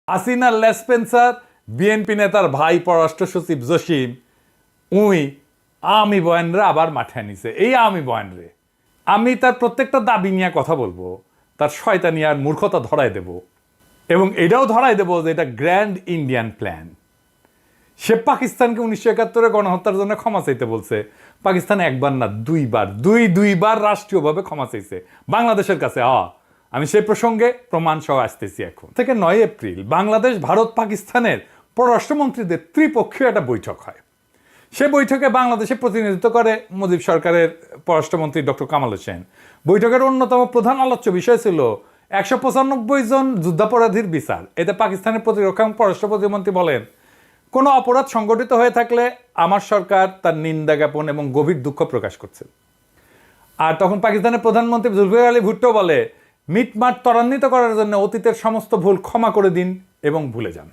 Hasina লেসপেন্সার, BNP নেতার ভাই পররাষ্ট্র সচিব জসিম আমি বয়ানরে আবার মাঠে আনিছে। এই আমি বয়ানরে আমি তার প্রত্যেকটা দাবি নিয়ে কথা বলবো, তার শয়তানি আর মূর্খতা ধরাই দেব, এবং এটাও ধরাই দেব যে এটা গ্র্যান্ড ইন্ডিয়ান প্ল্যান। সে পাকিস্তানকে 1971-এ গণহত্যার জন্য ক্ষমা চাইতে বলছে। পাকিস্তান একবার না দুইবার রাষ্ট্রীয়ভাবে ক্ষমা চাইছে বাংলাদেশের কাছে। আমি সেই প্রসঙ্গে প্রমাণ সহ আসতেছি। এখন থেকে 9 এপ্রিল বাংলাদেশ, ভারত, পাকিস্তানের পররাষ্ট্রমন্ত্রীদের ত্রিপক্ষীয় একটা বৈঠক হয়। সে বৈঠকে বাংলাদেশে প্রতিনিধিত্ব করে মুজিব সরকারের পররাষ্ট্রমন্ত্রী ডক্টর কামাল হোসেন। বৈঠকের অন্যতম প্রধান আলোচ্য বিষয় ছিল 195 জন যুদ্ধাপরাধীর বিচার। এতে পাকিস্তানের প্রতিরক্ষা এবং পররাষ্ট্র প্রতিমন্ত্রী বলেন, কোনো অপরাধ সংগঠিত হয়ে থাকলে আমার সরকার তার নিন্দা জ্ঞাপন এবং গভীর দুঃখ প্রকাশ করছে। আর তখন পাকিস্তানের প্রধানমন্ত্রী জুলফিকার আলী ভুট্টো বলে, মিটমাট ত্বরান্বিত করার জন্য অতীতের সমস্ত ভুল ক্ষমা করে দিন এবং ভুলে যান।